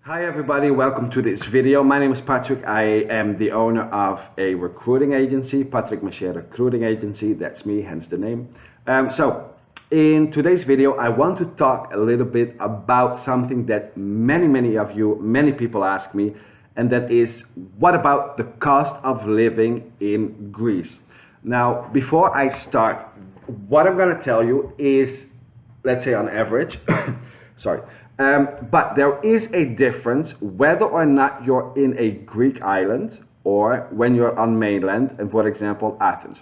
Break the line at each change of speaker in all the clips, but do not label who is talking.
Hi everybody, welcome to this video. My name is Patrick. I am the owner of a recruiting agency, Patrique Mercier Recruiting Agency. That's me, hence the name. So in today's video, I want to talk a little bit about something that many people ask me, and that is, what about the cost of living in Greece? Now, before I start, what I'm going to tell you is, let's say on average, sorry, but there is a difference whether or not you're in a Greek island or when you're on mainland, and for example, Athens.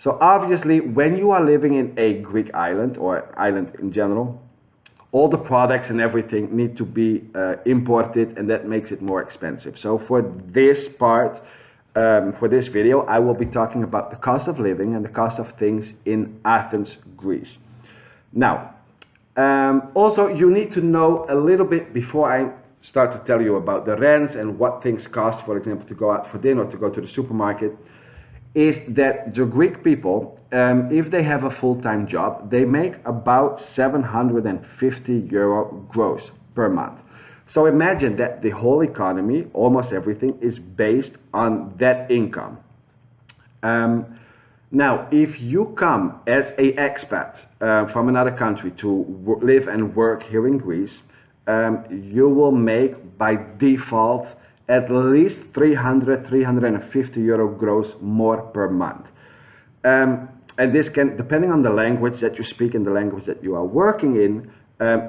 So obviously, when you are living in a Greek island or island in general, all the products and everything need to be imported, and that makes it more expensive. So for this part, for this video, I will be talking about the cost of living and the cost of things in Athens, Greece. Now, also, you need to know a little bit before I start to tell you about the rents and what things cost, for example, to go out for dinner or to go to the supermarket, is that the Greek people, if they have a full-time job, they make about 750 euro gross per month. So imagine that the whole economy, almost everything, is based on that income. Now, if you come as an expat from another country to live and work here in Greece, you will make by default at least 350 euro gross more per month. And this can, depending on the language that you speak and the language that you are working in,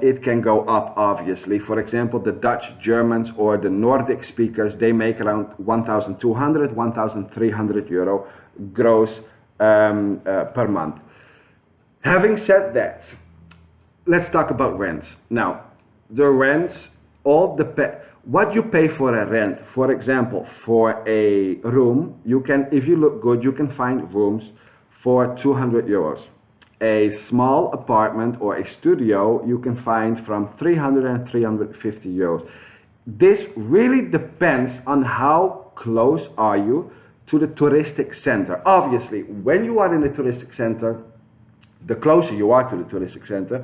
it can go up, obviously. For example, the Dutch, Germans, or the Nordic speakers, they make around 1,200, 1,300 euro gross per month. Having said that, let's talk about rents. Now, the rents all depend. What you pay for a rent, for example, for a room, you can, if you look good, you can find rooms for 200 euros. A small apartment or a studio, you can find from 300 and 350 euros. This really depends on how close are you to the touristic center. Obviously, when you are in the touristic center, the closer you are to the touristic center,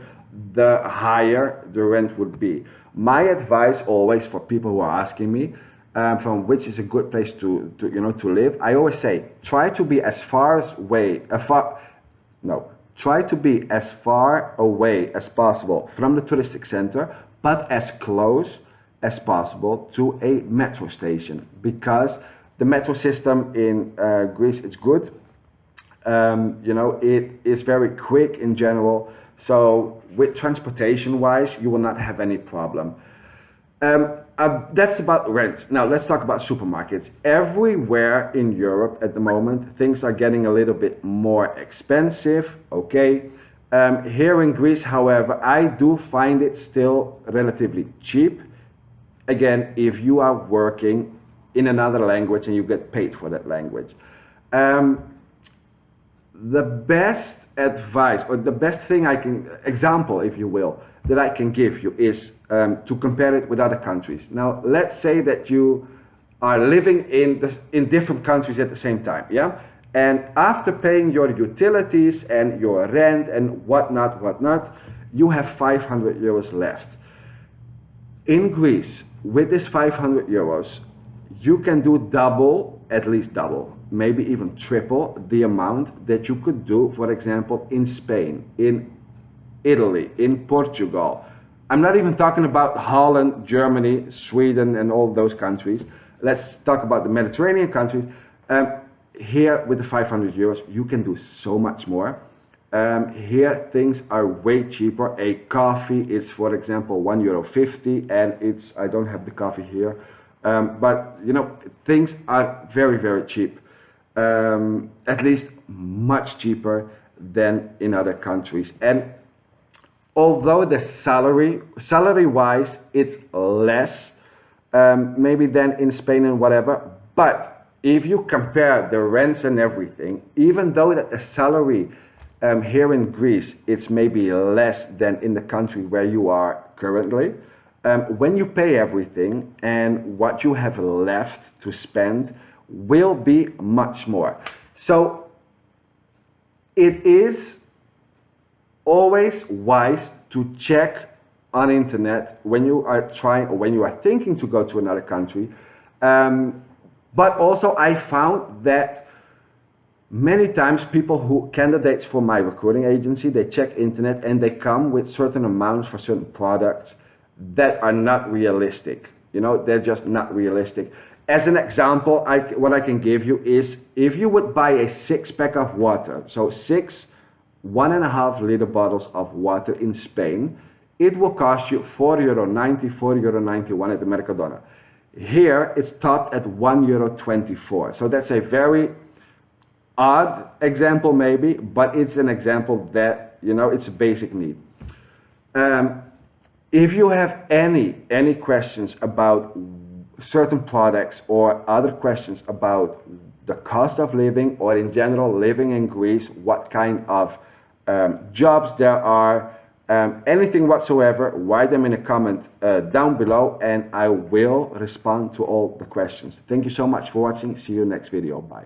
the higher the rent would be. My advice always for people who are asking me from which is a good place to live, I always say, try to be as far away as possible from the touristic center, but as close as possible to a metro station, because the metro system in Greece is good. It is very quick in general. So with transportation wise, you will not have any problem. That's about rent. Now let's talk about supermarkets. Everywhere in Europe at the moment, things are getting a little bit more expensive, okay? Here in Greece, however, I do find it still relatively cheap. Again, if you are working in another language and you get paid for that language. The best advice, or the best thing example, if you will, that I can give you is to compare it with other countries. Now, let's say that you are living in different countries at the same time, yeah? And after paying your utilities and your rent and whatnot, you have 500 euros left. In Greece, with this 500 euros, you can do double, at least double, maybe even triple the amount that you could do, for example, in Spain, in Italy, in Portugal. I'm not even talking about Holland, Germany, Sweden, and all those countries. Let's talk about the Mediterranean countries. Here, with the 500 euros, you can do so much more. Here, things are way cheaper. A coffee is, for example, €1.50, and I don't have the coffee here. But things are very, very cheap, at least much cheaper than in other countries. And although the salary-wise, it's less, maybe than in Spain and whatever, but if you compare the rents and everything, even though that the salary here in Greece, it's maybe less than in the country where you are currently, when you pay everything, and what you have left to spend will be much more. So it is always wise to check on internet when you are trying or when you are thinking to go to another country. But also I found that many times candidates for my recruiting agency, they check internet and they come with certain amounts for certain products that are not realistic. You know, they're just not realistic. As an example, what I can give you is if you would buy a 6-pack of water, so 6 1.5 liter bottles of water in Spain, it will cost you €4.90, €4.91 at the Mercadona. Here it's topped at €1.24. So that's a very odd example maybe, but it's an example that, you know, it's a basic need. If you have any questions about certain products or other questions about the cost of living or in general living in Greece, what kind of jobs there are, anything whatsoever, write them in a comment down below and I will respond to all the questions. Thank you so much for watching. See you next video. Bye.